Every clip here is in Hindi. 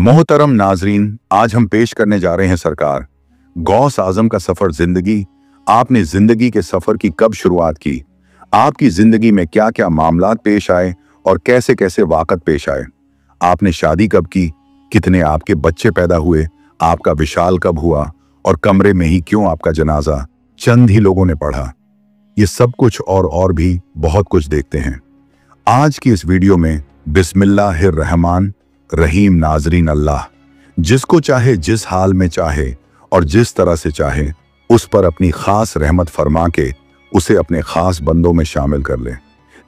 मोहतरम नाजरीन, आज हम पेश करने जा रहे हैं सरकार गौस आजम का सफर जिंदगी। आपने जिंदगी के सफर की कब शुरुआत की? आपकी जिंदगी में क्या क्या मामलात पेश आए और कैसे कैसे वाकत पेश आए? आपने शादी कब की? कितने आपके बच्चे पैदा हुए? आपका विशाल कब हुआ? और कमरे में ही क्यों आपका जनाजा चंद ही लोगों ने पढ़ा? ये सब कुछ और भी बहुत कुछ देखते हैं आज की इस वीडियो में। बिस्मिल्लाहिर्रहमान रहीम। नाजरीन, अल्लाह जिसको चाहे, जिस हाल में चाहे और जिस तरह से चाहे, उस पर अपनी खास रहमत फरमा के उसे अपने खास बंदों में शामिल कर ले।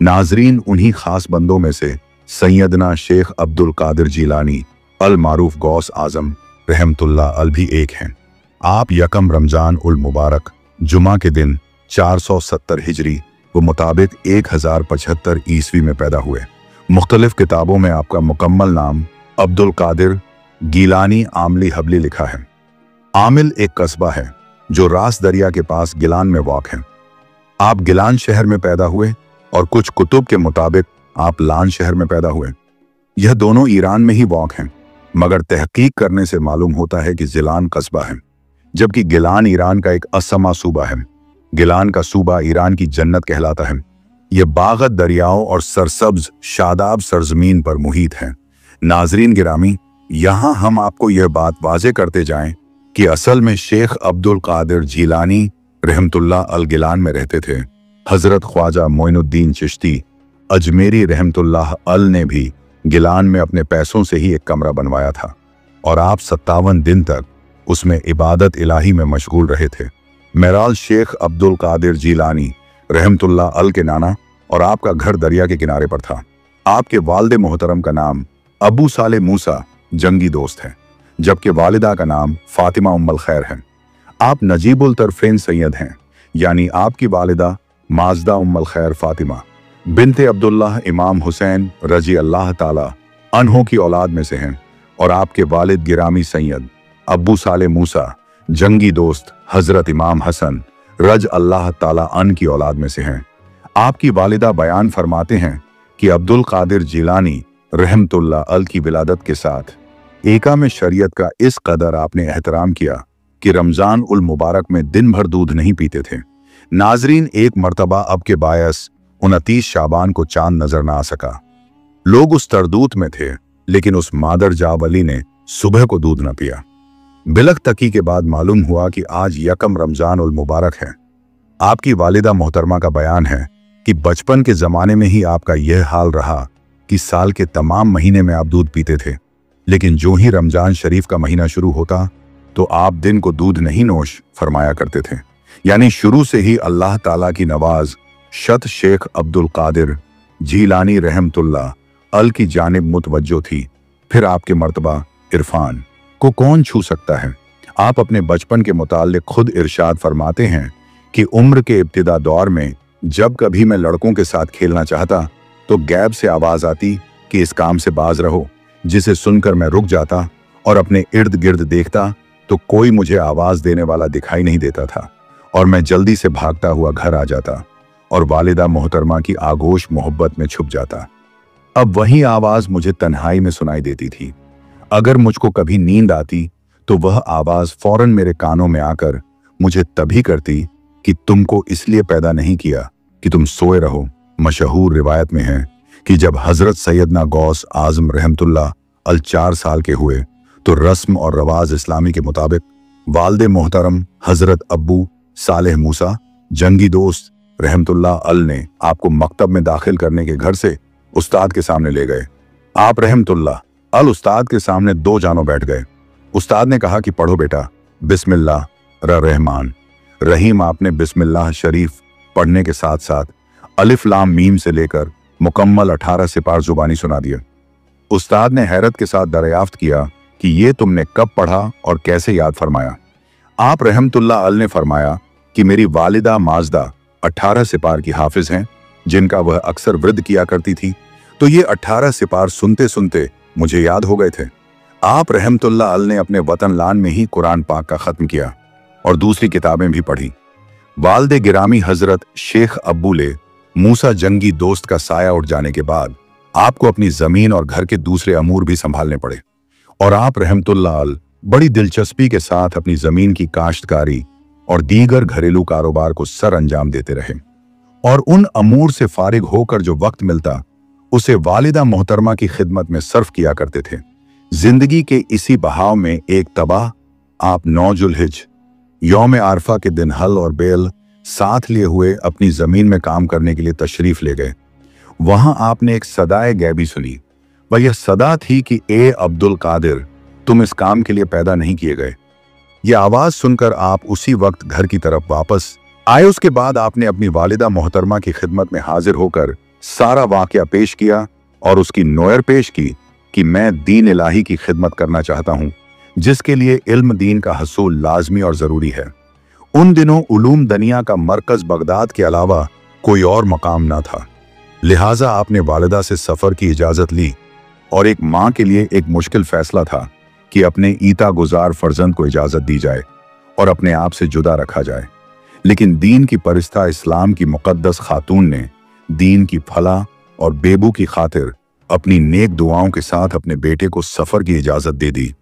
नाजरीन, उन्हीं खास बंदों में से सैयदना शेख अब्दुल कादिर जीलानी अल मारूफ गौस आजम रहमतुल्लाह अल भी एक हैं। आप यकम रमजान उल मुबारक जुमा के दिन 470 हिजरी व मुताबिक 1075 ईस्वी में पैदा हुए। मुख्तलिफ किताबों में आपका मुकम्मल नाम अब्दुल कादिर गीलानी आमली हबली लिखा है। आमिल एक कस्बा है जो रास दरिया के पास गिलान में वाक़ है। आप गिलान शहर में पैदा हुए और कुछ कुतुब के मुताबिक आप लान शहर में पैदा हुए। यह दोनों ईरान में ही वाक़ हैं, मगर तहकीक करने से मालूम होता है कि जिलान कस्बा है, जबकि गिलान ईरान का एक असमा सूबा है। गिलान का सूबा ईरान की जन्नत कहलाता है। यह बागत दरियाओं और सरसब्ज शादाब सरजमीन पर मुहित है। नाजरीन गिरामी, यहाँ हम आपको यह बात वाज़े करते जाएं कि असल में शेख अब्दुल कादिर जीलानी रहमतुल्लाह अल गिलान में रहते थे। हजरत ख्वाजा मोइनुद्दीन चिश्ती अजमेरी रहमतुल्लाह अल ने भी गिलान में अपने पैसों से ही एक कमरा बनवाया था और आप 57 दिन तक उसमें इबादत इलाही में मशगूल रहे थे। मेराल शेख अब्दुल कादिर जीलानी रहमतुल्लाह अल के नाना और आपका घर दरिया के किनारे पर था। आपके वालिद मोहतरम का नाम अबू साले मूसा जंगी दोस्त है, जबकि वालिदा का नाम फातिमा उम्मल खैर है। आप नजीबुल तरफेन सैयद हैं, यानी आपकी वालिदा माजदा उम्मल खैर फातिमा बिनते अब्दुल्लाह इमाम हुसैन रजी अल्लाह ताला अन्हों की औलाद में से हैं और आपके वालिद गिरामी सैयद अबू साले मूसा जंगी दोस्त हजरत इमाम हसन रज अल्लाह ताला अन की औलाद में से हैं। आपकी वालिदा बयान फरमाते हैं कि अब्दुल कादिर जीलानी रहमतुल्लाह अल की विलादत के साथ एका में शरीयत का इस कदर आपने एहतराम किया कि रमजान उल मुबारक में दिन भर दूध नहीं पीते थे। नाजरीन, एक मर्तबा अब के बायस 29 शाबान को चांद नजर ना आ सका। लोग उस तरदूत में थे, लेकिन उस मादर जावली ने सुबह को दूध न पिया। बिलक तकी के बाद मालूम हुआ कि आज यकम रमजान उल मुबारक है। आपकी वालिदा मोहतरमा का बयान है कि बचपन के ज़माने में ही आपका यह हाल रहा कि साल के तमाम महीने में आप दूध पीते थे, लेकिन जो ही रमजान शरीफ का महीना शुरू होता तो आप दिन को दूध नहीं नोश फरमाया करते थे। यानी शुरू से ही अल्लाह ताला की नवाज शत शेख अब्दुल कादिर जीलानी रहमतुल्लाह अल की जानिब मुतवज्जो थी। फिर आपके मर्तबा इरफान को कौन छू सकता है? आप अपने बचपन के मुताल्लिक खुद इरशाद फरमाते हैं कि उम्र के इब्तिदा दौर में जब कभी मैं लड़कों के साथ खेलना चाहता तो गैब से आवाज आती कि इस काम से बाज रहो, जिसे सुनकर मैं रुक जाता और अपने इर्द गिर्द देखता तो कोई मुझे आवाज देने वाला दिखाई नहीं देता था और मैं जल्दी से भागता हुआ घर आ जाता और वालिदा मोहतरमा की आगोश मोहब्बत में छुप जाता। अब वही आवाज मुझे तन्हाई में सुनाई देती थी। अगर मुझको कभी नींद आती तो वह आवाज फौरन मेरे कानों में आकर मुझे तभी करती कि तुमको इसलिए पैदा नहीं किया कि तुम सोए रहो। मशहूर रिवायत में है कि जब हजरत सैयदना गौस आजम रहमतुल्लाह अल 4 साल के हुए तो रस्म और रवाज इस्लामी के मुताबिक वालिद मोहतरम हजरत अब्बू सालेह मूसा जंगी दोस्त रहमतुल्लाह अल ने आपको मकतब में दाखिल करने के घर से उस्ताद के सामने ले गए। आप रहमतुल्लाह अल उस्ताद के सामने 2 जानों बैठ गए। उस्ताद ने कहा कि पढ़ो बेटा, बिस्मिल्लाह रहमान रहीम। आपने बिस्मिल्लाह शरीफ पढ़ने के साथ साथ अलिफ लाम मीम से लेकर मुकम्मल 18 सिपार जुबानी सुना दिए। उस्ताद ने हैरत के साथ दरियाफ्त किया कि ये तुमने कब पढ़ा और कैसे याद फरमाया? आप रहमतुल्लाह अल ने फरमाया कि मेरी वालिदा माजदा 18 सिपार की हाफिज हैं, जिनका वह अक्सर वृद्ध किया करती थी, तो ये 18 सिपार सुनते सुनते मुझे याद हो गए थे। आप रहमतुल्लाह अल ने अपने वतन लान में ही कुरान पाक का खत्म किया और दूसरी किताबें भी पढ़ी। वालिद गिरामी हजरत शेख अब्बुले मूसा जंगी दोस्त का साया उठ जाने के बाद आपको अपनी जमीन और घर के दूसरे अमूर भी संभालने पड़े। और आप रहमतुल्लाह अल बड़ी दिलचस्पी के साथ अपनी जमीन की काश्तकारी और दीगर घरेलू कारोबार को सर अंजाम देते रहे और उन अमूर से फारिग होकर जो वक्त मिलता उसे वालिदा मोहतरमा की खिदमत में सर्फ किया करते थे। जिंदगी के इसी बहाव में एक तबाह आप 9 जुल्हिज यौम आरफा के दिन हल और बेल साथ लिए हुए अपनी जमीन में काम करने के लिए तशरीफ ले गए। वहां आपने एक सदाए गैबी सुनी। वह यह सदा थी कि ए अब्दुल कादिर, तुम इस काम के लिए पैदा नहीं किए गए। यह आवाज सुनकर आप उसी वक्त घर की तरफ वापस आए। उसके बाद आपने अपनी वालिदा मोहतरमा की खिदमत में हाजिर होकर सारा वाकया पेश किया और उसकी नोयर पेश की कि मैं दीन इलाही की खिदमत करना चाहता हूं, जिसके लिए इल्म दीन का हसूल लाजमी और जरूरी है। उन दिनों उलूम दुनिया का मरकज बगदाद के अलावा कोई और मकाम न था, लिहाजा आपने वालिदा से सफर की इजाजत ली और एक मां के लिए एक मुश्किल फैसला था कि अपने ईता गुजार फर्जंद को इजाजत दी जाए और अपने आप से जुदा रखा जाए। लेकिन दीन की परिस्ता इस्लाम की मुकद्दस खातून ने दीन की फलाह और बेबू की खातिर अपनी नेक दुआओं के साथ अपने बेटे को सफर की इजाजत दे दी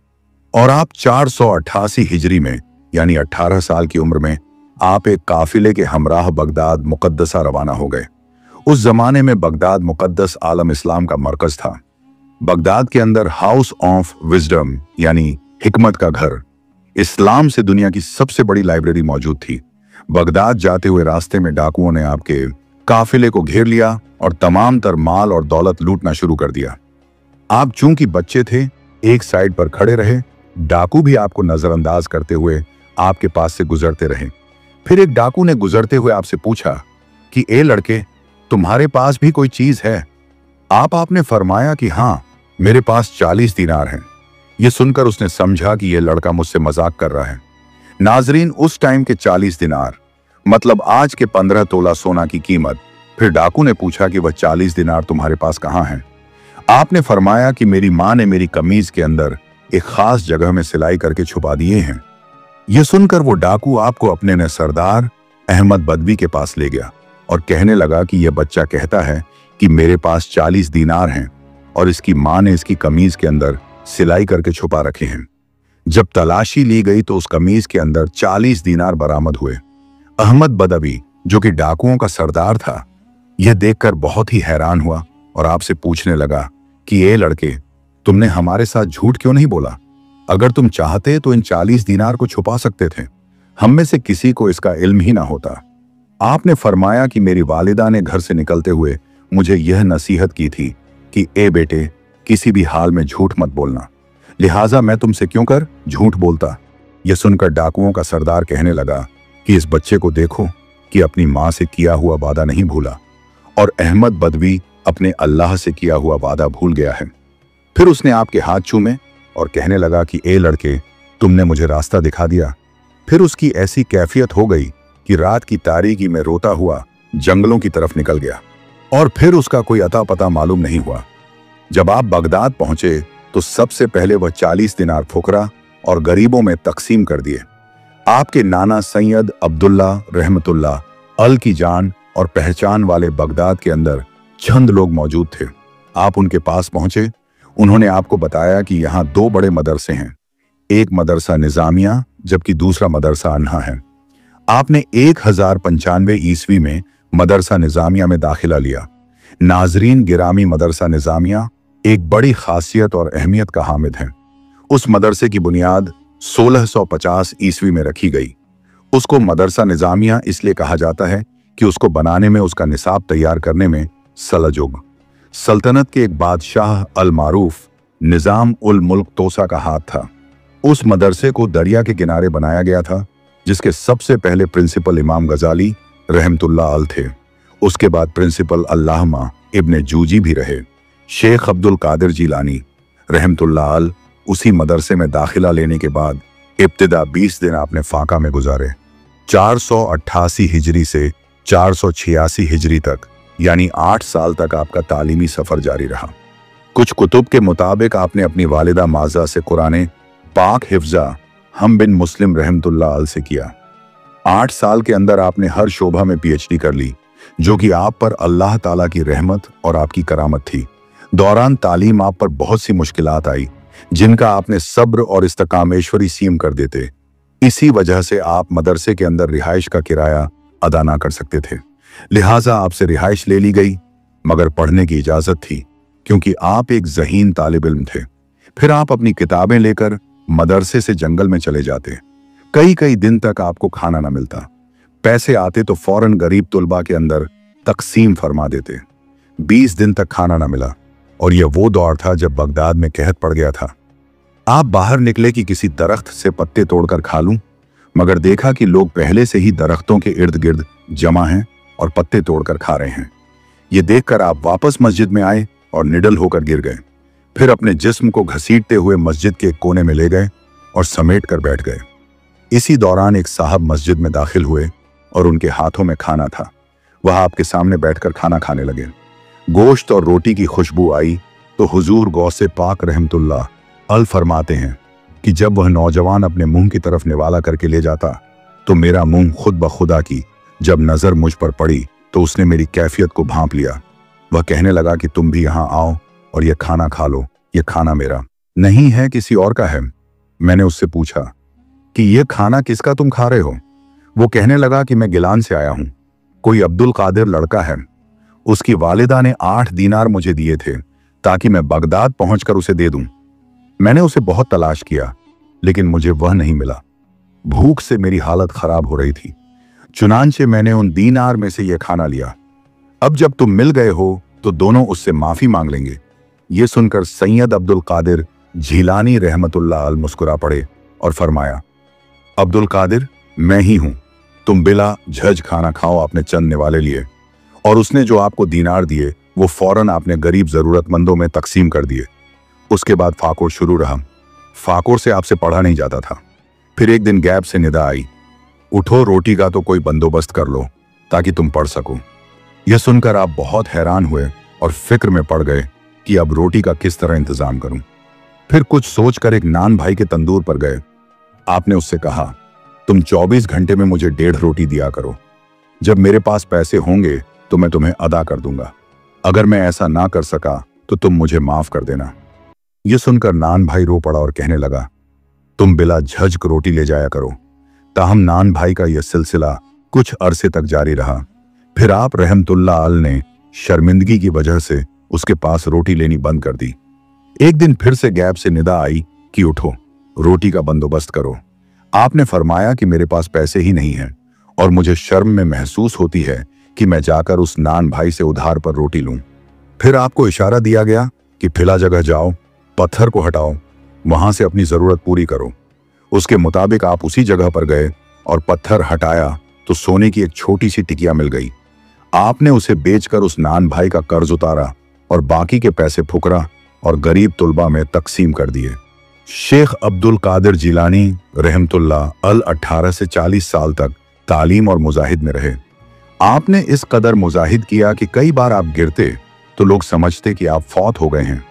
और आप 488 हिजरी में यानी 18 साल की उम्र में आप एक काफिले के हमराह बगदाद मुकद्दसा रवाना हो गए। उस जमाने में बगदाद मुकद्दस आलम इस्लाम का मरकज था। बगदाद के अंदर हाउस ऑफ विजडम यानी हिकमत का घर, इस्लाम से दुनिया की सबसे बड़ी लाइब्रेरी मौजूद थी। बगदाद जाते हुए रास्ते में डाकुओं ने आपके काफिले को घेर लिया और तमाम तर माल और दौलत लूटना शुरू कर दिया। आप चूंकि बच्चे थे, एक साइड पर खड़े रहे। डाकू भी आपको नजरअंदाज करते हुए आपके पास से गुजरते रहे। फिर एक डाकू ने गुजरते हुए आपसे पूछा कि ए लड़के, तुम्हारे पास भी कोई चीज है? आपने फरमाया कि हां, मेरे पास 40 दीनार हैं। यह सुनकर उसने समझा कि यह लड़का मुझसे मजाक कर रहा है। नाजरीन, उस टाइम के 40 दिनार मतलब आज के 15 तोला सोना की कीमत। फिर डाकू ने पूछा कि वह 40 दिनार तुम्हारे पास कहां हैं? आपने फरमाया कि मेरी मां ने मेरी कमीज के अंदर एक खास जगह में सिलाई करके छुपा दिए हैं। यह सुनकर वो डाकू आपको अपने ने सरदार अहमद बदवी के पास ले गया और कहने लगा कि यह बच्चा कहता है कि मेरे पास 40 दीनार हैं और इसकी मां ने इसकी कमीज के अंदर सिलाई करके छुपा रखे हैं। जब तलाशी ली गई तो उस कमीज के अंदर 40 दीनार बरामद हुए। अहमद बदवी, जो कि डाकुओं का सरदार था, यह देखकर बहुत ही हैरान हुआ और आपसे पूछने लगा कि ये लड़के, तुमने हमारे साथ झूठ क्यों नहीं बोला? अगर तुम चाहते तो इन 40 दीनार को छुपा सकते थे। हम में से किसी को इसका इल्म ही ना होता। आपने फरमाया कि मेरी वालिदा ने घर से निकलते हुए मुझे यह नसीहत की थी कि ए बेटे, किसी भी हाल में झूठ मत बोलना, लिहाजा मैं तुमसे क्यों कर झूठ बोलता। यह सुनकर डाकुओं का सरदार कहने लगा कि इस बच्चे को देखो कि अपनी मां से किया हुआ वादा नहीं भूला और अहमद बदवी अपने अल्लाह से किया हुआ वादा भूल गया है। फिर उसने आपके हाथ चूमे और कहने लगा कि ए लड़के, तुमने मुझे रास्ता दिखा दिया। फिर उसकी ऐसी कैफियत हो गई कि रात की तारीकी में रोता हुआ जंगलों की तरफ निकल गया और फिर उसका कोई अता पता मालूम नहीं हुआ। जब आप बगदाद पहुंचे तो सबसे पहले वह 40 दिनार फुकरा और गरीबों में तकसीम कर दिए। आपके नाना सैयद अब्दुल्ला रहमतुल्लाह अल की जान और पहचान वाले बगदाद के अंदर चंद लोग मौजूद थे। आप उनके पास पहुंचे। उन्होंने आपको बताया कि यहाँ 2 बड़े मदरसे हैं, एक मदरसा निजामिया जबकि दूसरा मदरसा अन्हा है। आपने 1095 ईस्वी में मदरसा निजामिया में दाखिला लिया। नाजरीन गिरामी, मदरसा निजामिया एक बड़ी खासियत और अहमियत का हामिद है। उस मदरसे की बुनियाद 1650 ईस्वी में रखी गई। उसको मदरसा निजामिया इसलिए कहा जाता है कि उसको बनाने में, उसका निसाब तैयार करने में सलजुग सल्तनत के एक बादशाह अल मारूफ निजाम उल मुल्क तोसा का हाथ था। उस मदरसे को दरिया के किनारे बनाया गया था, जिसके सबसे पहले प्रिंसिपल इमाम गजाली रहमतुल्लाह अल थे। उसके बाद प्रिंसिपल अल्लामा इब्ने जूजी भी रहे। शेख अब्दुल कादिर जीलानी रहमतुल्लाह अल उसी मदरसे में दाखिला लेने के बाद इब्तिदा 20 दिन आपने फाका में गुजारे। 488 हिजरी से 486 हिजरी तक यानी 8 साल तक आपका तालीमी सफर जारी रहा। कुछ कुतुब के मुताबिक आपने अपनी वालिदा माजा से कुरान पाक हिफ्जा हम बिन मुस्लिम रहमतुल्लाह अल से किया। 8 साल के अंदर आपने हर शोभा में PhD कर ली, जो कि आप पर अल्लाह ताला की रहमत और आपकी करामत थी। दौरान तालीम आप पर बहुत सी मुश्किलात आई, जिनका आपने सब्र और इस्तकामेश्वरी सीम कर देते। इसी वजह से आप मदरसे के अंदर रिहाइश का किराया अदा ना कर सकते थे, लिहाजा आपसे रिहाइश ले ली गई, मगर पढ़ने की इजाजत थी क्योंकि आप एक ज़हीन तालिब इल्म थे। फिर आप अपनी किताबें लेकर मदरसे से जंगल में चले जाते। कई कई दिन तक आपको खाना ना मिलता। पैसे आते तो फौरन गरीब तुलबा के अंदर तकसीम फरमा देते। 20 दिन तक खाना ना मिला, और यह वो दौर था जब बगदाद में कहत पड़ गया था। आप बाहर निकले कि किसी दरख्त से पत्ते तोड़कर खा लूं, मगर देखा कि लोग पहले से ही दरख्तों के इर्द गिर्द जमा हैं और पत्ते तोड़कर खा रहे हैं। ये देखकर आप वापस मस्जिद में आए और निडल होकर गिर गए। फिर अपने जिस्म को घसीटते हुए मस्जिद के एक कोने में ले गए और समेट कर बैठ गए। इसी दौरान एक साहब मस्जिद में दाखिल हुए और उनके हाथों में खाना था। वह आपके सामने बैठकर खाना खाने लगे। गोश्त और रोटी की खुशबू आई तो हुजूर गौसे पाक रहमतुल्लाह अल फरमाते हैं कि जब वह नौजवान अपने मुंह की तरफ निवाला करके ले जाता तो मेरा मुंह खुद ब खुदा की जब नजर मुझ पर पड़ी तो उसने मेरी कैफियत को भांप लिया। वह कहने लगा कि तुम भी यहां आओ और यह खाना खा लो। यह खाना मेरा नहीं है, किसी और का है। मैंने उससे पूछा कि यह खाना किसका तुम खा रहे हो? वो कहने लगा कि मैं गिलान से आया हूं। कोई अब्दुल कादिर लड़का है, उसकी वालिदा ने 8 दीनार मुझे दिए थे ताकि मैं बगदाद पहुंचकर उसे दे दूं। मैंने उसे बहुत तलाश किया लेकिन मुझे वह नहीं मिला। भूख से मेरी हालत खराब हो रही थी, चुनांचे मैंने उन दीनार में से यह खाना लिया। अब जब तुम मिल गए हो तो दोनों उससे माफी मांग लेंगे। यह सुनकर सैयद अब्दुल कादिर झीलानी रहमतुल्लाह अल मुस्कुरा पड़े और फरमाया, अब्दुल कादिर मैं ही हूं, तुम बिला झज खाना खाओ अपने चंद निवाले लिए। और उसने जो आपको दीनार दिए वो फौरन आपने गरीब जरूरतमंदों में तकसीम कर दिए। उसके बाद फाकोर शुरू रहा। फाकोर से आपसे पढ़ा नहीं जाता था। फिर एक दिन गैब से निदा आई, उठो रोटी का तो कोई बंदोबस्त कर लो ताकि तुम पढ़ सको। यह सुनकर आप बहुत हैरान हुए और फिक्र में पड़ गए कि अब रोटी का किस तरह इंतजाम करूं। फिर कुछ सोचकर एक नान भाई के तंदूर पर गए। आपने उससे कहा, तुम 24 घंटे में मुझे 1.5 रोटी दिया करो। जब मेरे पास पैसे होंगे तो मैं तुम्हें अदा कर दूंगा। अगर मैं ऐसा ना कर सका तो तुम मुझे माफ कर देना। यह सुनकर नान भाई रो पड़ा और कहने लगा, तुम बिला झज रोटी ले जाया करो। ताहम नान भाई का यह सिलसिला कुछ अरसे तक जारी रहा। फिर आप रहमतुल्लाह अल ने शर्मिंदगी की वजह से उसके पास रोटी लेनी बंद कर दी। एक दिन फिर से गैब से निदा आई कि उठो रोटी का बंदोबस्त करो। आपने फरमाया कि मेरे पास पैसे ही नहीं हैं और मुझे शर्म में महसूस होती है कि मैं जाकर उस नान भाई से उधार पर रोटी लूं। फिर आपको इशारा दिया गया कि फिला जगह जाओ, पत्थर को हटाओ, वहां से अपनी जरूरत पूरी करो। उसके मुताबिक आप उसी जगह पर गए और पत्थर हटाया तो सोने की एक छोटी सी टिकिया मिल गई। आपने उसे बेचकर उस नान भाई का कर्ज उतारा और बाकी के पैसे फुकरा और गरीब तुलबा में तकसीम कर दिए। शेख अब्दुल कादिर जिलानी रहमतुल्लाह अल 18 से 40 साल तक तालीम और मुजाहिद में रहे। आपने इस कदर मुजाहिद किया कि कई बार आप गिरते तो लोग समझते कि आप फौत हो गए हैं।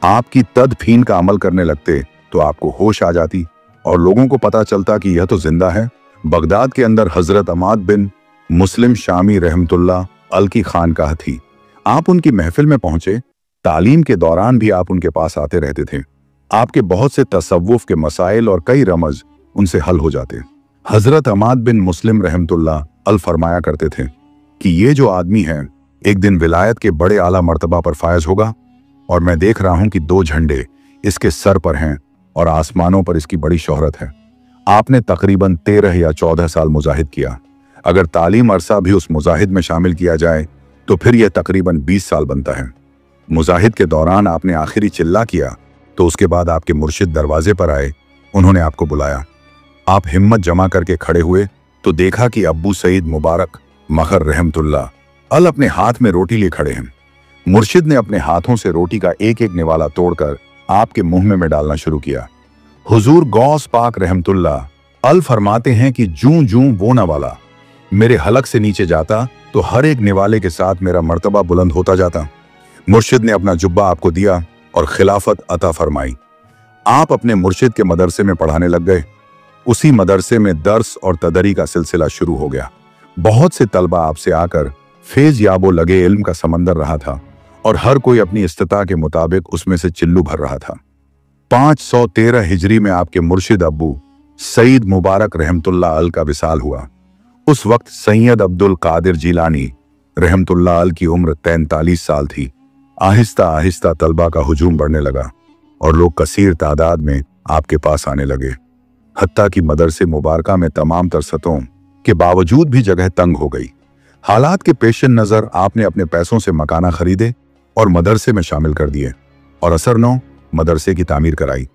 आपकी तदफीन का अमल करने लगते तो आपको होश आ जाती और लोगों को पता चलता कि यह तो जिंदा है। बगदाद के अंदर हजरत अमाद बिन मुस्लिम शामी रहमतुल्लाह अल की खानकाह थी। आप उनकी महफिल में पहुंचे। तालीम के दौरान भी आप उनके पास आते रहते थे। आपके बहुत से तसव्वुफ के मसाइल और कई रमज उनसे हल हो जाते। हजरत अमाद बिन मुस्लिम रहमतुल्लाह अल फरमाया करते थे कि ये जो आदमी है एक दिन विलायत के बड़े आला मर्तबा पर फायज होगा और मैं देख रहा हूं कि 2 झंडे इसके सर पर हैं और आसमानों पर इसकी बड़ी शोहरत है। आपने तकरीबन 13 या 14 साल मुजाहिद किया। अगर तालीम अरसा भी उस मुजाहिद में शामिल किया जाए तो फिर यह तकरीबन 20 साल बनता है। मुजाहिद के दौरान आपने आखिरी चिल्ला किया तो उसके बाद आपके मुर्शिद दरवाजे पर आए। उन्होंने आपको बुलाया। आप हिम्मत जमा करके खड़े हुए तो देखा कि अब्बू सईद मुबारक मखर रहमतुल्लाह अल अपने हाथ में रोटी लिए खड़े हैं। मुर्शिद ने अपने हाथों से रोटी का एक एक निवाला तोड़कर आपके मुंह में डालना शुरू किया। हुजूर गौस पाक रहमतुल्लाह अल फरमाते हैं कि जूं जूं वो नवाला मेरे हलक से नीचे जाता तो हर एक निवाले के साथ मेरा मर्तबा बुलंद होता जाता। मुर्शिद ने अपना जुब्बा आपको दिया और खिलाफत अता फरमाई। आप अपने मुर्शिद के मदरसे में पढ़ाने लग गए। उसी मदरसे में दर्स और तदरी का सिलसिला शुरू हो गया। बहुत से तलबा आपसे आकर फेज याबो लगे इल्म का समंदर रहा था और हर कोई अपनी इस्तिता के मुताबिक उसमें से चिल्लू भर रहा था। 513 हिजरी में आपके मुर्शिद अब्बू सईद मुबारक रहमतुल्लाह अल का विसाल हुआ। उस वक्त सैयद अब्दुल कादिर जिलानी रहमतुल्लाह अल की उम्र 43 साल थी। आहिस्ता आहिस्ता तलबा का हुजूम बढ़ने लगा और लोग कसीर तादाद में आपके पास आने लगे। हत्ता कि मदरसे मुबारका में तमाम तरसतों के बावजूद भी जगह तंग हो गई। हालात के पेश नजर आपने अपने पैसों से मकाना खरीदे और मदरसे में शामिल कर दिए और असरनौ मदरसे की तामीर कराई।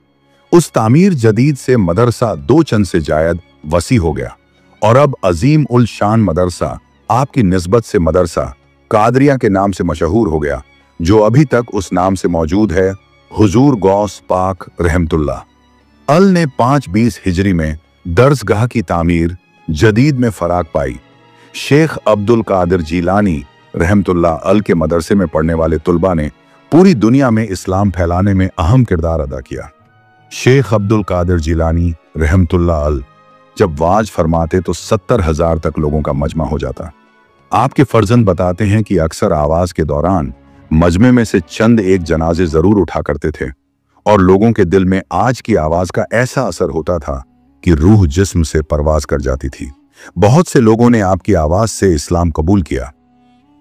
उस तामीर जदीद से मदरसा 2 चंद से जायद वसी हो गया और अब अजीम उल शान मदरसा आपकी निस्बत से मदरसा कादरिया के नाम से मशहूर हो गया, जो अभी तक उस नाम से मौजूद है। हुजूर गौस पाक रहमतुल्लाह अल ने 520 हिजरी में दर्सगाह की तामीर जदीद में फराग पाई। शेख अब्दुल कादिर जिलानी रहमतुल्लाह अल के मदरसे में पढ़ने वाले तुलबा ने पूरी दुनिया में इस्लाम फैलाने में अहम किरदार अदा किया। शेख अब्दुल कादिर जिलानी रहमतुल्लाह अल जब वाज फरमाते तो 70,000 तक लोगों का मजमा हो जाता। आपके फर्जंद बताते हैं कि अक्सर आवाज के दौरान मजमे में से चंद एक जनाजे जरूर उठा करते थे और लोगों के दिल में आज की आवाज का ऐसा असर होता था कि रूह जिस्म से परवाज कर जाती थी। बहुत से लोगों ने आपकी आवाज से इस्लाम कबूल किया।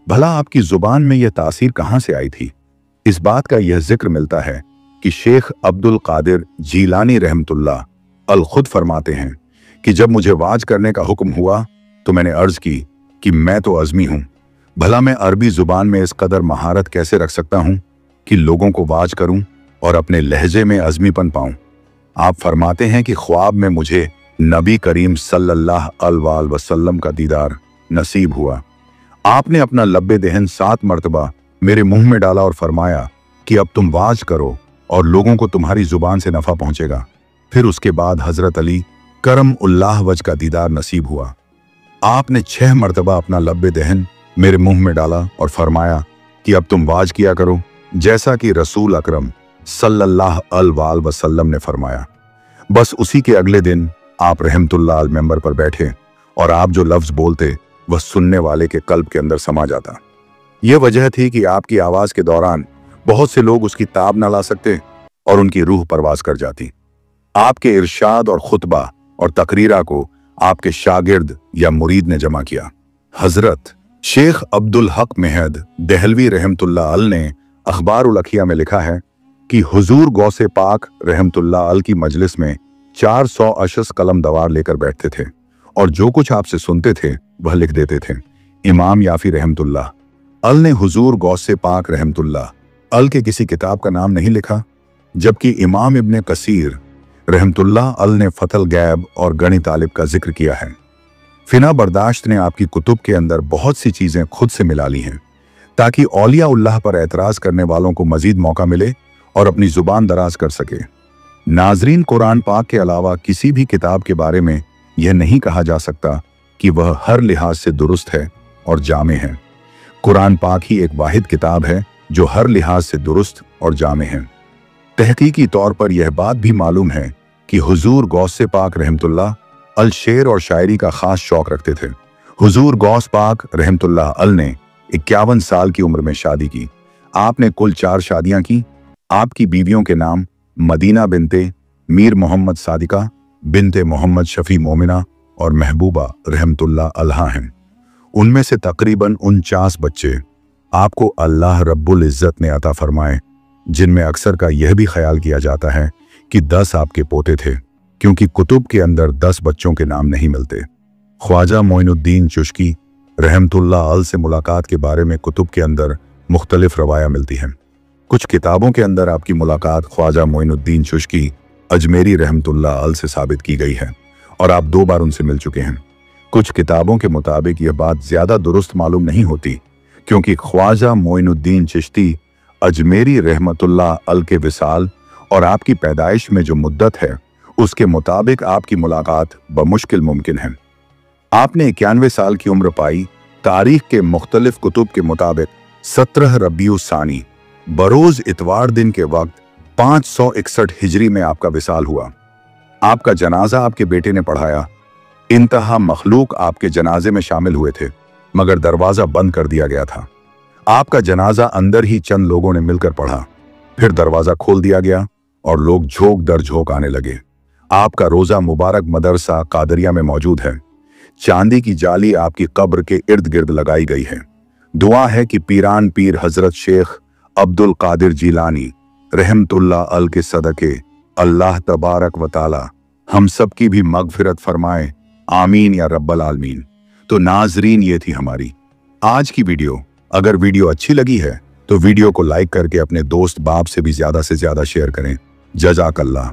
भला आपकी जुबान में यह तासीर कहां से आई थी? इस बात का यह जिक्र मिलता है कि शेख अब्दुल कादिर जीलानी रहमतुल्लाह अल खुद फरमाते हैं कि जब मुझे वाज करने का हुक्म हुआ तो मैंने अर्ज की कि मैं तो अज़मी हूं, भला मैं अरबी जुबान में इस कदर महारत कैसे रख सकता हूं कि लोगों को वाज करूं और अपने लहजे में अज़मीपन पाऊं। आप फरमाते हैं कि ख्वाब में मुझे नबी करीम सल्लल्लाहु अलैहि वसल्लम का दीदार नसीब हुआ। आपने अपना लब्बे दहन 7 मरतबा मेरे मुंह में डाला और फरमाया कि अब तुम वाज करो और लोगों को तुम्हारी जुबान से नफा पहुंचेगा। फिर उसके बाद हजरत अली करम उल्लाह वज का दीदार नसीब हुआ। आपने 6 मरतबा अपना लब्बे दहन मेरे मुंह में डाला और फरमाया कि अब तुम वाज किया करो, जैसा कि रसूल अकरम सल्लल्लाहु अलैहि वसल्लम ने फरमाया। बस उसी के अगले दिन आप रहमतुल्लाह अल मेंबर पर बैठे और आप जो लफ्ज बोलते वह सुनने वाले के कल्ब के अंदर समा जाता। यह वजह थी कि आपकी आवाज के दौरान बहुत से लोग उसकी ताब न ला सकते और उनकी रूह परवाज कर जाती। आपके इरशाद और खुतबा और तकरीरा को आपके शागिर्द या मुरीद ने जमा किया। हजरत शेख अब्दुल हक मेहद देहलवी रहमतुल्लाह अल ने अखबार उल अखिया में लिखा है कि हुजूर गौसे पाक रहमतुल्लाह अल की मजलिस में 400 अशस कलम दवार लेकर बैठते थे और जो कुछ आपसे सुनते थे वह लिख देते थे। इमाम याफी रहमतुल्लाह अल ने हुजूर गौसे पाक रहमतुल्लाह अल के किसी किताब का नाम नहीं लिखा, जबकि इमाम इब्ने कसीर रहमतुल्लाह अल ने फतल गैब और गणी तालिब का जिक्र किया है। फिना बर्दाश्त ने आपकी कुतुब के अंदर बहुत सी चीजें खुद से मिला ली हैं ताकि औलिया उल्लाह पर एतराज करने वालों को मजीद मौका मिले और अपनी जुबान दराज कर सके। नाजरीन, कुरान पाक के अलावा किसी भी किताब के बारे में यह नहीं कहा जा सकता कि वह हर लिहाज से दुरुस्त है और जामे है। कुरान पाक ही एक वाहिद किताब है जो हर लिहाज से दुरुस्त और जामे है। तहकीकी तौर पर यह बात भी मालूम है कि हुजूर गौसे पाक रहमतुल्लाह अल शेर और शायरी का खास शौक रखते थे। हुजूर गौस पाक रहमतुल्लाह अल ने 51 साल की उम्र में शादी की। आपने कुल 4 शादियां की। आपकी बीवियों के नाम मदीना बिनते मीर मोहम्मद सादिका, बिनते मोहम्मद शफी मोमिना और महबूबा रहमतुल्लाह अलहा हैं। उनमें से तकरीबन 49 बच्चे आपको अल्लाह रब्बुल इज़्ज़त ने अता फरमाए, जिनमें अक्सर का यह भी ख्याल किया जाता है कि 10 आपके पोते थे, क्योंकि कुतुब के अंदर 10 बच्चों के नाम नहीं मिलते। ख्वाजा मोइनुद्दीन चिश्ती रहमतुल्लाह अल से मुलाकात के बारे में कुतुब के अंदर मुख्तलिफ रवाया मिलती हैं। कुछ किताबों के अंदर आपकी मुलाकात ख्वाजा मोइनुद्दीन चिश्ती अजमेरी रहमतुल्लाह अल से साबित की गई है और आप 2 बार उनसे मिल चुके हैं। कुछ किताबों के मुताबिक यह बात ज्यादा दुरुस्त मालूम नहीं होती, क्योंकि ख्वाजा मोइनुद्दीन चिश्ती अजमेरी रहमतुल्लाह अल के विसाल और आपकी पैदाइश में जो मुद्दत है उसके मुताबिक आपकी मुलाकात बमुश्किल मुमकिन है। आपने 91 साल की उम्र पाई। तारीख के मुख्तलिफ कुतुब के मुताबिक 17 रबीउ सानी बरोज इतवार दिन के वक्त 561 हिजरी में आपका विसाल हुआ। आपका जनाजा आपके बेटे ने पढ़ाया। इंतहा मखलूक आपके जनाजे में शामिल हुए थे, मगर दरवाजा बंद कर दिया गया था। आपका जनाजा अंदर ही चंद लोगों ने मिलकर पढ़ा, फिर दरवाजा खोल दिया गया और लोग झोंक दर झोंक आने लगे। आपका रोजा मुबारक मदरसा कादरिया में मौजूद है। चांदी की जाली आपकी कब्र के इर्द गिर्द लगाई गई है। दुआ है कि पीरान पीर हजरत शेख अब्दुल कादिर जीलानी रहमतुल्लाह अल के सदके अल्लाह तबारक व ताला हम सब की भी मगफिरत फरमाए, आमीन या रब्बल आलमीन। तो नाजरीन, ये थी हमारी आज की वीडियो। अगर वीडियो अच्छी लगी है तो वीडियो को लाइक करके अपने दोस्त बाप से भी ज्यादा शेयर करें। जज़ाकल्लाह।